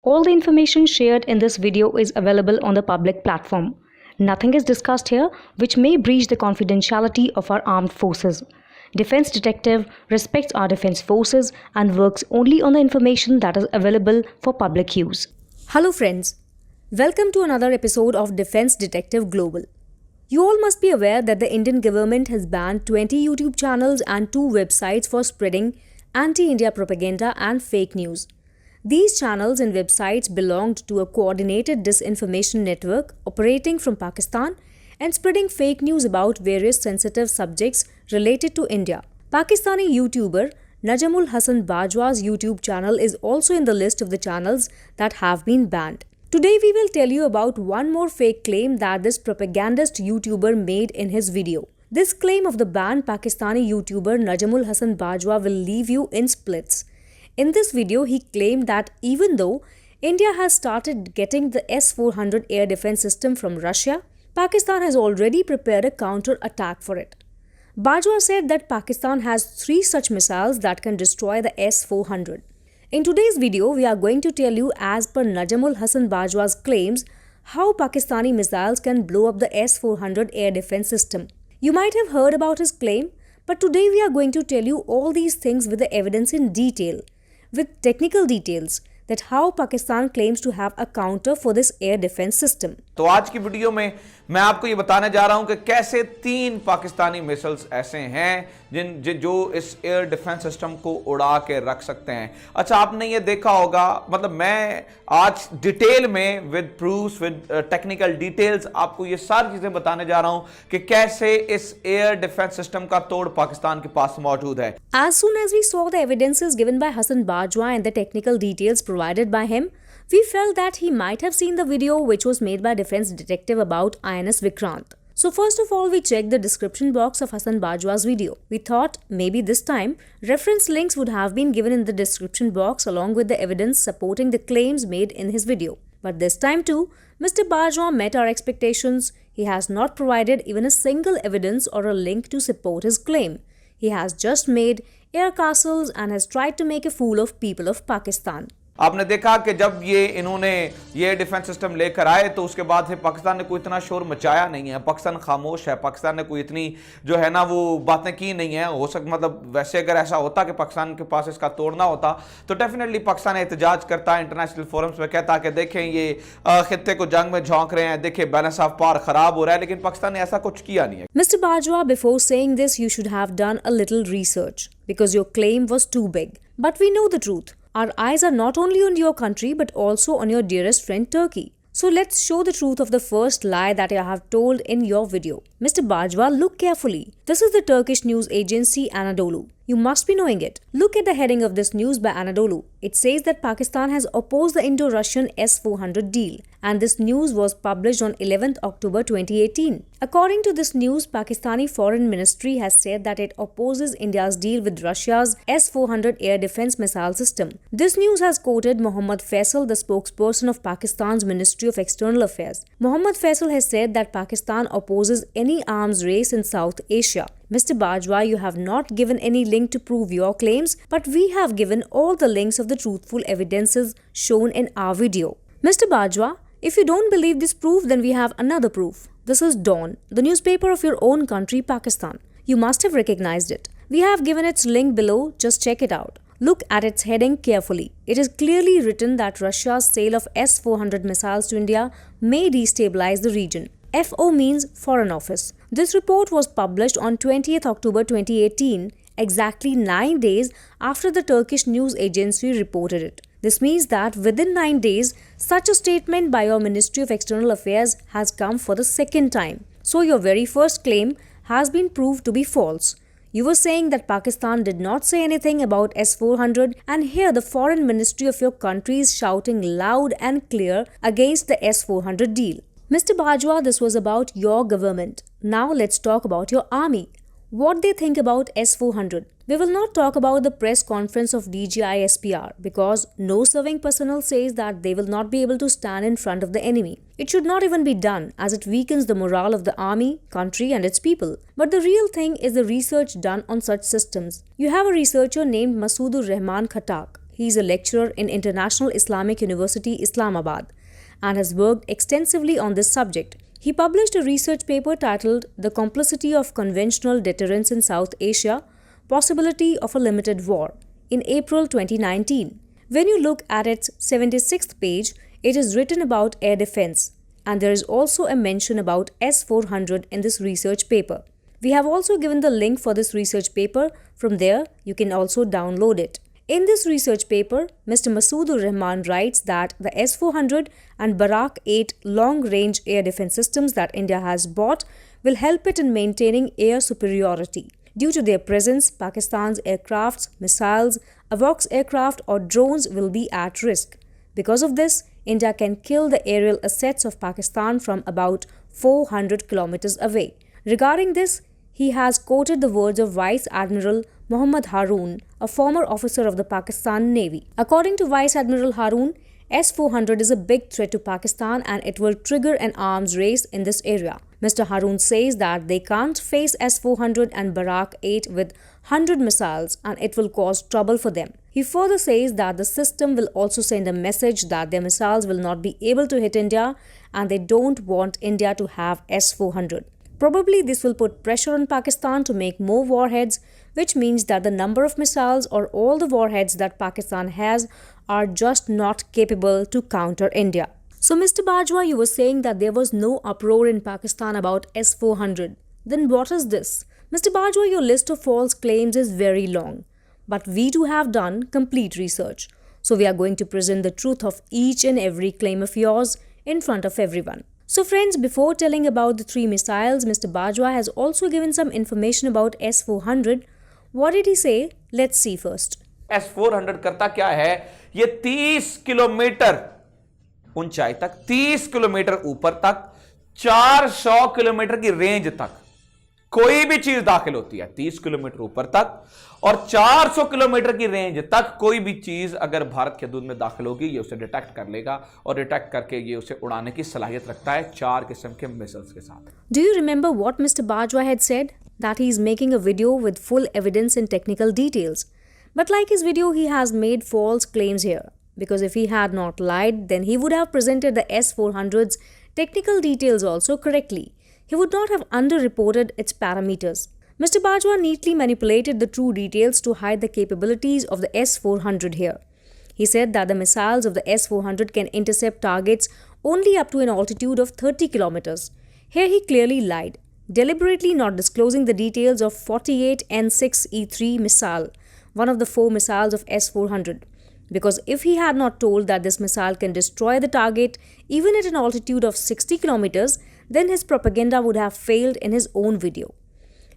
All the information shared in this video is available on the public platform. Nothing is discussed here which may breach the confidentiality of our armed forces. Defense Detective respects our defense forces and works only on the information that is available for public use. Hello friends, welcome to another episode of Defense Detective Global. You all must be aware that the Indian government has banned 20 YouTube channels and 2 websites for spreading anti-India propaganda and fake news. These channels and websites belonged to a coordinated disinformation network operating from Pakistan and spreading fake news about various sensitive subjects related to India. Pakistani YouTuber Najam Hasan Bajwa's YouTube channel is also in the list of the channels that have been banned. Today we will tell you about one more fake claim that this propagandist YouTuber made in his video. This claim of the banned Pakistani YouTuber Najam Hasan Bajwa will leave you in splits. In this video, he claimed that even though India has started getting the S400 air defense system from Russia, Pakistan has already prepared a counter-attack for it. Bajwa said that Pakistan has 3 such missiles that can destroy the S400. In today's video, we are going to tell you, as per Najam Hasan Bajwa's claims, how Pakistani missiles can blow up the S400 air defense system. You might have heard about his claim, but today we are going to tell you all these things with the evidence in detail, with technical details, that how Pakistan claims to have a counter for this air defense system. तो आज की video में मैं आपको ये बताने जा रहा हूं कि कैसे 3 पाकिस्तानी मिसाइल्स ऐसे हैं जो इस एयर डिफेंस सिस्टम को उड़ा के रख सकते हैं। अच्छा, आपने ये देखा होगा, मतलब मैं आज डिटेल में with proofs with technical details आपको ये सारी चीजें बताने जा रहा हूं कि कैसे इस एयर डिफेंस सिस्टम का तोड़ पाकिस्तान के पास मौजूद है। As soon as we saw the evidences given by Hasan Bajwa and the technical details provided by him, we felt that he might have seen the video which was made by Defense Detective about INS Vikrant. So first of all, we checked the description box of Hasan Bajwa's video. We thought maybe this time reference links would have been given in the description box along with the evidence supporting the claims made in his video. But this time too, Mr. Bajwa met our expectations. He has not provided even a single evidence or a link to support his claim. He has just made air castles and has tried to make a fool of people of Pakistan. आपने देखा कि जब इन्होंने ये defence system लेकर आए तो उसके बाद फिर पाकिस्तान ने कोई इतना शोर मचाया नहीं है। पाकिस्तान खामोश है। पाकिस्तान ने कोई इतनी जो है ना वो बातें की नहीं है। हो सकता, मतलब वैसे अगर ऐसा होता कि पाकिस्तान के पास इसका तोड़ना होता तो डेफिनेटली पाकिस्तान एहतजाज करता, इंटरनेशनल फोरम्स में कहता कि देखें ये खित्ते को जंग में झोंक रहे हैं, देखिए बैलेंस ऑफ पावर खराब हो रहा है, लेकिन पाकिस्तान ने ऐसा कुछ किया नहीं है। Mr. Bajwa, before saying this, you should have done a little research because your claim was too big. But we know the truth. Our eyes are not only on your country but also on your dearest friend Turkey. So let's show the truth of the first lie that I have told in your video. Mr. Bajwa, look carefully. This is the Turkish news agency Anadolu. You must be knowing it. Look at the heading of this news by Anadolu. It says that Pakistan has opposed the Indo-Russian S400 deal, and this news was published on 11th October 2018. According to this news, Pakistani Foreign Ministry has said that it opposes India's deal with Russia's S400 air defense missile system. This news has quoted Mohammad Faisal, the spokesperson of Pakistan's Ministry of External Affairs. Mohammad Faisal has said that Pakistan opposes any arms race in South Asia. Mr. Bajwa, you have not given any link to prove your claims, but we have given all the links of the truthful evidences shown in our video. Mr. Bajwa, if you don't believe this proof, then we have another proof. This is Dawn, the newspaper of your own country, Pakistan. You must have recognized it. We have given its link below, just check it out. Look at its heading carefully. It is clearly written that Russia's sale of S-400 missiles to India may destabilize the region. FO means Foreign Office. This report was published on 20th October 2018, exactly 9 days after the Turkish news agency reported it. This means that within 9 days, such a statement by your Ministry of External Affairs has come for the second time. So your very first claim has been proved to be false. You were saying that Pakistan did not say anything about S400, and here the foreign ministry of your country is shouting loud and clear against the S400 deal. Mr. Bajwa, this was about your government. Now let's talk about your army. What they think about S400. We will not talk about the press conference of DGI SPR because no serving personnel says that they will not be able to stand in front of the enemy. It should not even be done as it weakens the morale of the army, country and its people. But the real thing is the research done on such systems. You have a researcher named Masoodur Rahman Khattak. He is a lecturer in International Islamic University, Islamabad, and has worked extensively on this subject. He published a research paper titled The Complicity of Conventional Deterrence in South Asia, Possibility of a Limited War in April 2019. When you look at its 76th page, it is written about air defense, and there is also a mention about S400 in this research paper. We have also given the link for this research paper. From there, you can also download it. In this research paper, Mr. Masood Rahman writes that the S400 and Barak 8 long-range air defense systems that India has bought will help it in maintaining air superiority. Due to their presence, Pakistan's aircrafts, missiles, AWACS aircraft or drones will be at risk. Because of this, India can kill the aerial assets of Pakistan from about 400 kilometers away. Regarding this, he has quoted the words of Vice Admiral Muhammad Haroon, a former officer of the Pakistan Navy. According to Vice Admiral Haroon, S-400 is a big threat to Pakistan and it will trigger an arms race in this area. Mr. Haroon says that they can't face S-400 and Barak 8 with 100 missiles and it will cause trouble for them. He further says that the system will also send a message that their missiles will not be able to hit India and they don't want India to have S-400. Probably this will put pressure on Pakistan to make more warheads, which means that the number of missiles or all the warheads that Pakistan has are just not capable to counter India. So Mr. Bajwa, you were saying that there was no uproar in Pakistan about S-400. Then what is this? Mr. Bajwa, your list of false claims is very long. But we too have done complete research. So we are going to present the truth of each and every claim of yours in front of everyone. So friends, before telling about the 3 missiles, Mr. Bajwa has also given some information about S-400. What did he say? Let's see first. S-400 करता क्या है? ये 30 kilometre ऊंचाई तक, 30 kilometre ऊपर तक, 400 kilometre की range तक कोई भी चीज दाखिल होती है। 30 किलोमीटर ऊपर तक और 400 किलोमीटर की रेंज तक कोई भी चीज अगर भारत के हदूद में दाखिल होगी, ये उसे डिटेक्ट कर लेगा और डिटेक्ट करके ये उसे उड़ाने की सलाहियत रखता है 4 किस्म के मिसाइल्स के साथ। Do you remember what Mr. Bajwa had said? That he is making a video with full evidence and technical details. But like his video, he has made false claims here. Because if he had not lied, then he would have presented the S-400's technical details also correctly. He would not have underreported its parameters. Mr. Bajwa neatly manipulated the true details to hide the capabilities of the S-400 here. He said that the missiles of the S-400 can intercept targets only up to an altitude of 30 kilometers. Here he clearly lied, deliberately not disclosing the details of 48 N6E3 missile, one of the 4 missiles of S-400. Because if he had not told that this missile can destroy the target even at an altitude of 60 kilometers, then his propaganda would have failed in his own video.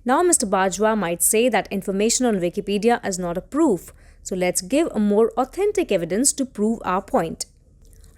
Now Mr. Bajwa might say that information on Wikipedia is not a proof, so let's give a more authentic evidence to prove our point.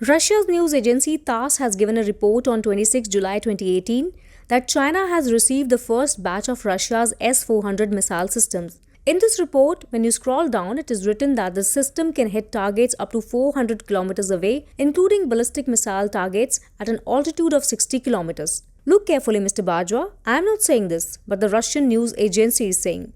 Russia's news agency TASS has given a report on 26 July 2018 that China has received the first batch of Russia's S-400 missile systems. In this report, when you scroll down, it is written that the system can hit targets up to 400 kilometers away, including ballistic missile targets at an altitude of 60 kilometers. Look carefully, Mr. Bajwa. I am not saying this, but the Russian news agency is saying.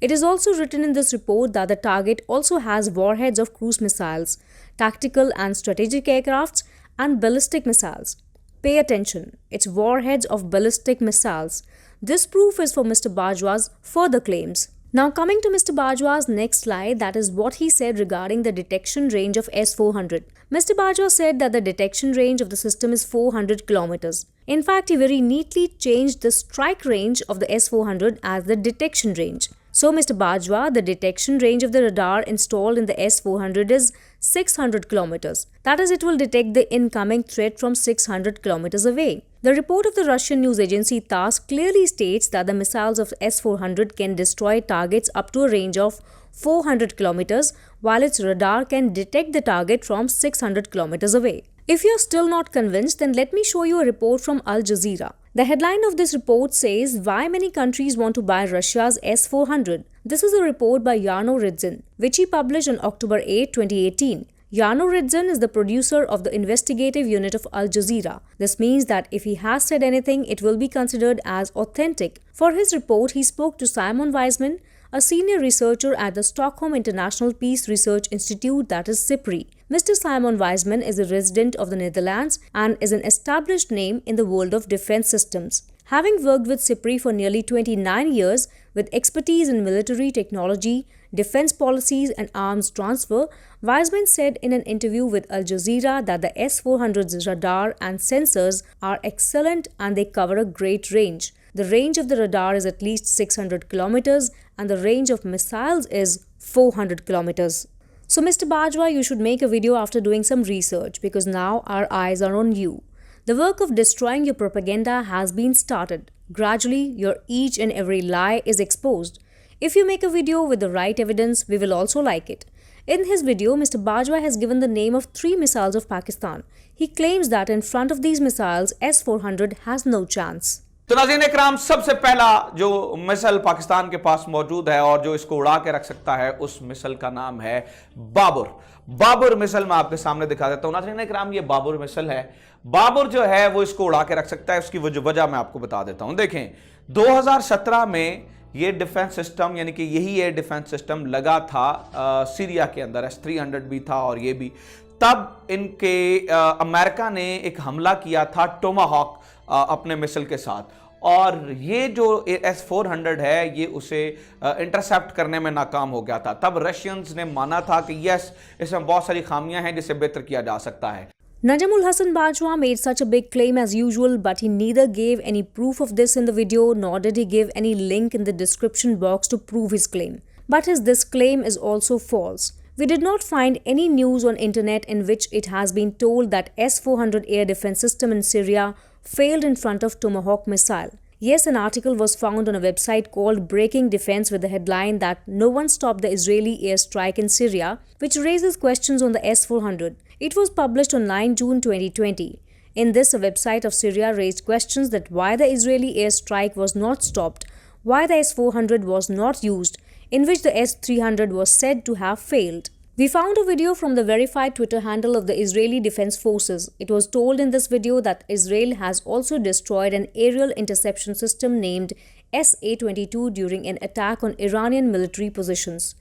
It is also written in this report that the target also has warheads of cruise missiles, tactical and strategic aircrafts, and ballistic missiles. Pay attention, it's warheads of ballistic missiles. This proof is for Mr. Bajwa's further claims. Now coming to Mr. Bajwa's next slide, that is what he said regarding the detection range of S-400. Mr. Bajwa said that the detection range of the system is 400 kilometers. In fact, he very neatly changed the strike range of the S-400 as the detection range. So Mr. Bajwa, the detection range of the radar installed in the S-400 is 600 kilometers. That is, it will detect the incoming threat from 600 kilometers away. The report of the Russian news agency TASS clearly states that the missiles of S-400 can destroy targets up to a range of 400 kilometers, while its radar can detect the target from 600 kilometers away. If you are still not convinced, then let me show you a report from Al Jazeera. The headline of this report says, "Why many countries want to buy Russia's S-400?" This is a report by Yarno Ridzin, which he published on October 8, 2018. Yarno Ridzin is the producer of the investigative unit of Al Jazeera. This means that if he has said anything, it will be considered as authentic. For his report, he spoke to Simon Wiseman, a senior researcher at the Stockholm International Peace Research Institute, that is SIPRI. Mr. Simon Wiseman is a resident of the Netherlands and is an established name in the world of defense systems. Having worked with SIPRI for nearly 29 years with expertise in military technology, defense policies and arms transfer, Wiseman said in an interview with Al Jazeera that the S400's radar and sensors are excellent and they cover a great range. The range of the radar is at least 600 kilometers and the range of missiles is 400 kilometers. So Mr. Bajwa, you should make a video after doing some research because now our eyes are on you. The work of destroying your propaganda has been started. Gradually, your each and every lie is exposed. If you make a video with the right evidence, we will also like it. In his video, Mr. Bajwa has given the name of 3 missiles of Pakistan. He claims that in front of these missiles, S400 has no chance. तो नाज़रीन इकराम, सबसे पहला जो missile Pakistan के पास मौजूद है और जो इसको उड़ा के रख सकता है, उस मिसाइल का नाम है बाबर मिसाइल। मैं आपके सामने दिखा देता हूं। नाज़रीन इकराम, ये बाबर मिसाइल है। बाबर जो है वो इसको उड़ा के रख सकता है। उसकी वजह मैं आपको बता देता हूं। देखें, 2017 में ये डिफेंस सिस्टम, यानी कि यही एयर डिफेंस सिस्टम लगा था सीरिया के अंदर। S300 भी था और ये भी। तब इनके अमेरिका ने एक हमला किया था टोमाहॉक अपने मिसाइल के साथ, और ये जो S400 है ये उसे इंटरसेप्ट करने में नाकाम हो गया था। तब रशियंस ने माना था कि यस, इसमें बहुत सारी खामियां हैं जिसे बेहतर किया जा सकता है। Najam Hasan Bajwa made such a big claim as usual, but he neither gave any proof of this in the video nor did he give any link in the description box to prove his claim. But this claim is also false. We did not find any news on internet in which it has been told that S400 air defense system in Syria failed in front of Tomahawk missile. Yes, an article was found on a website called Breaking Defense with the headline that no one stopped the Israeli airstrike in Syria, which raises questions on the S400. It was published on 9 June 2020. In this, a website of Syria raised questions that why the Israeli airstrike was not stopped, why the S400 was not used, in which the S300 was said to have failed. We found a video from the verified Twitter handle of the Israeli Defense Forces. It was told in this video that Israel has also destroyed an aerial interception system named SA-22 during an attack on Iranian military positions.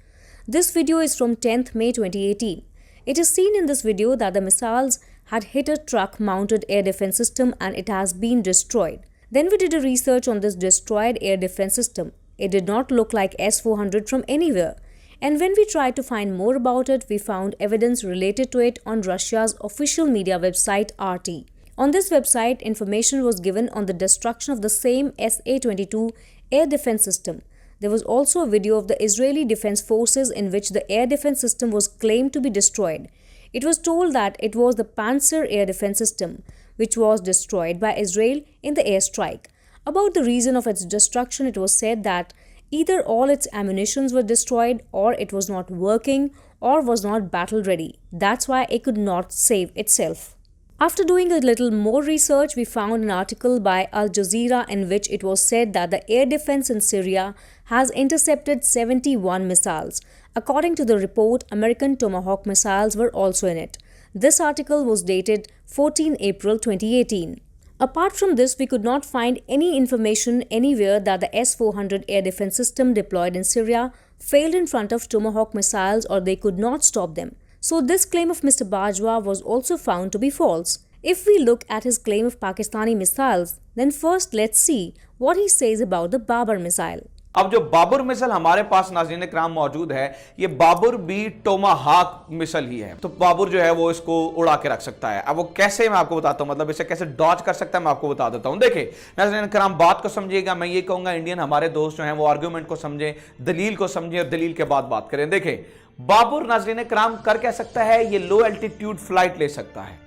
This video is from 10th May 2018. It is seen in this video that the missiles had hit a truck-mounted air defense system and it has been destroyed. Then we did a research on this destroyed air defense system. It did not look like S-400 from anywhere. And when we tried to find more about it, we found evidence related to it on Russia's official media website RT. On this website, information was given on the destruction of the same SA-22 air defense system. There was also a video of the Israeli Defense Forces in which the air defense system was claimed to be destroyed. It was told that it was the Panzer air defense system, which was destroyed by Israel in the airstrike. About the reason of its destruction, it was said that either all its ammunitions were destroyed, or it was not working, or was not battle ready. That's why it could not save itself. After doing a little more research, we found an article by Al Jazeera in which it was said that the air defense in Syria has intercepted 71 missiles. According to the report, American Tomahawk missiles were also in it. This article was dated 14 April 2018. Apart from this, we could not find any information anywhere that the S-400 air defense system deployed in Syria failed in front of Tomahawk missiles or they could not stop them. So this claim of Mr. Bajwa was also found to be false. If we look at his claim of Pakistani missiles, then first let's see what he says about the Babar missile. अब जो Babar missile हमारे पास नाज़रीन इकराम मौजूद है, ये बाबर भी टोमाहाक missile ही है। तो बाबर जो है वो इसको उड़ा के रख सकता है। अब वो कैसे, मैं आपको बताता हूं, मतलब इसे कैसे डॉज कर सकता है मैं आपको बता देता हूं। देखिए नाज़रीन इकराम, बात को समझिएगा। मैं ये कहूंगा इंडियन हमारे दोस्त जो हैं वो आर्गूमेंट को समझें, दलील को समझें और दलील के बाद बात करें। देखिए, बाबर नाज़रीन इकराम कर क्या सकता है, ये लो एल्टीट्यूड फ्लाइट ले सकता है,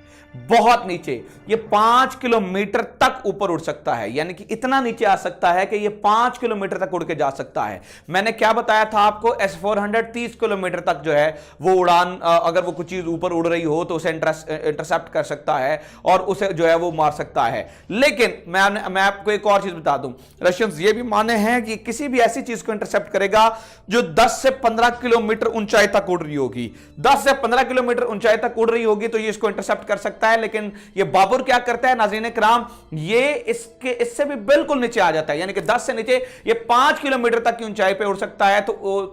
बहुत नीचे, ये 5 किलोमीटर तक ऊपर उड़ सकता है, यानी कि इतना नीचे आ सकता है कि ये 5 किलोमीटर तक उड़ के जा सकता है। मैंने क्या बताया था आपको, S400 30 किलोमीटर तक जो है वो उड़ान, अगर वो कुछ चीज ऊपर उड़ रही हो तो उसे इंटरसेप्ट कर सकता है और उसे जो है वो मार सकता है। लेकिन मैं आपको एक और चीज बता दूं, रशियंस ये भी माने हैं कि किसी भी ऐसी चीज को इंटरसेप्ट करेगा जो 10 से 15 किलोमीटर ऊंचाई तक उड़ रही होगी। 10 से 15 किलोमीटर ऊंचाई तक उड़ रही होगी तो ये इसको इंटरसेप्ट कर सकता सकता है, लेकिन ये बाबर क्या करता है नाज़रीन कराम, ये इससे भी बिल्कुल नीचे आ जाता है, यानी कि 10 से नीचे ये 5 किलोमीटर तक की ऊंचाई पे उड़ सकता है। तो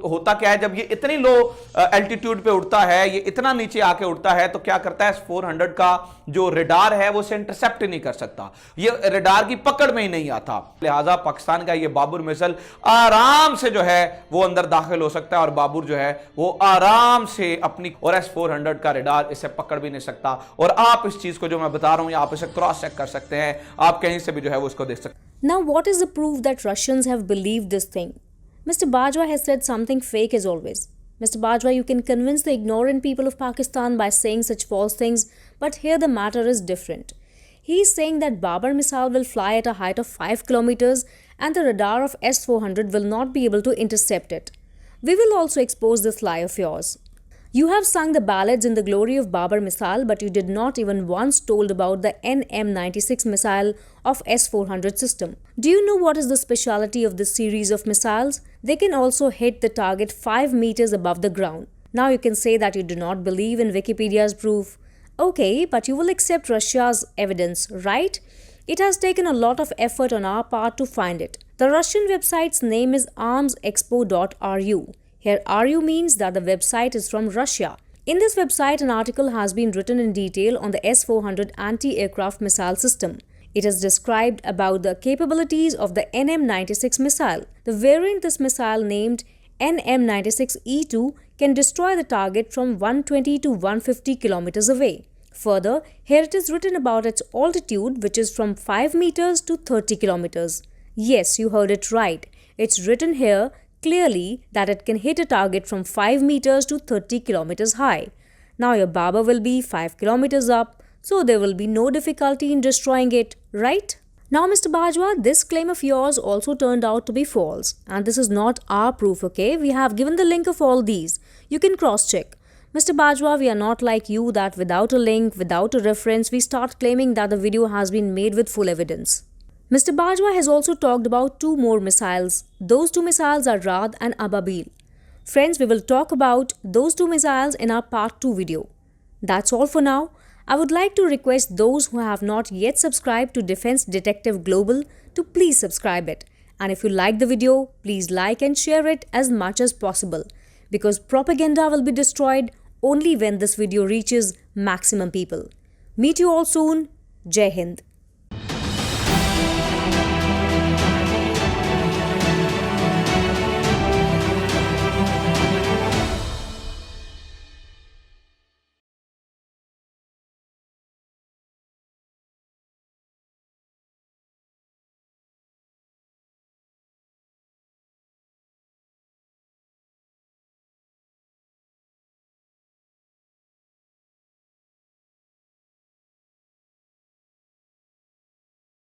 होता क्या है, जब ये इतनी लो एल्टीट्यूड पे उड़ता है, ये इतना नीचे आके उड़ता है, तो क्या करता है S400 का जो रडार है वो इसे इंटरसेप्ट नहीं कर सकता, ये रडार की पकड़ में ही नहीं आता। लिहाजा पाकिस्तान का ये बाबर मिसाइल आराम से जो है वो अंदर दाखिल हो सकता है और बाबर जो है वो आराम से अपनी, और S400 का रडार इसे पकड़ भी नहीं सकता। और आप इस चीज को जो मैं बता रहा हूं, आप इसे क्रॉस चेक कर सकते हैं, आप कहीं से भी जो है वो इसको देख सकते हैं। Now, what is the proof that Russians have believed this thing? Mr. Bajwa has said something fake as always. Mr. Bajwa, you can convince the ignorant people of Pakistan by saying such false things, but here the matter is different. He is saying that Babar missile will fly at a height of 5 kilometers and the radar of S400 will not be able to intercept it. We will also expose this lie of yours. You have sung the ballads in the glory of Babar missile, but you did not even once told about the NM96 missile of S400 system. Do you know what is the speciality of this series of missiles? They can also hit the target 5 meters above the ground. Now you can say that you do not believe in Wikipedia's proof. Okay, but you will accept Russia's evidence, right? It has taken a lot of effort on our part to find it. The Russian website's name is armsexpo.ru. Here, RU means that the website is from Russia. In this website, an article has been written in detail on the S400 anti-aircraft missile system. It has described about the capabilities of the NM96 missile. The variant this missile named NM96E2 can destroy the target from 120 to 150 kilometers away. Further, here it is written about its altitude, which is from 5 meters to 30 kilometers. Yes, you heard it right. It's written here clearly that it can hit a target from 5 meters to 30 kilometers high. Now your Babar will be 5 kilometers up, so there will be no difficulty in destroying it, right? Now Mr. Bajwa, this claim of yours also turned out to be false. And this is not our proof, okay? We have given the link of all these. You can cross-check. Mr. Bajwa, we are not like you that without a link, without a reference, we start claiming that the video has been made with full evidence. Mr. Bajwa has also talked about 2 more missiles. Those 2 missiles are Raad and Ababil. Friends, we will talk about those 2 missiles in our part 2 video. That's all for now. I would like to request those who have not yet subscribed to Defense Detective Global to please subscribe it. And if you like the video, please like and share it as much as possible, because propaganda will be destroyed only when this video reaches maximum people. Meet you all soon. Jai Hind.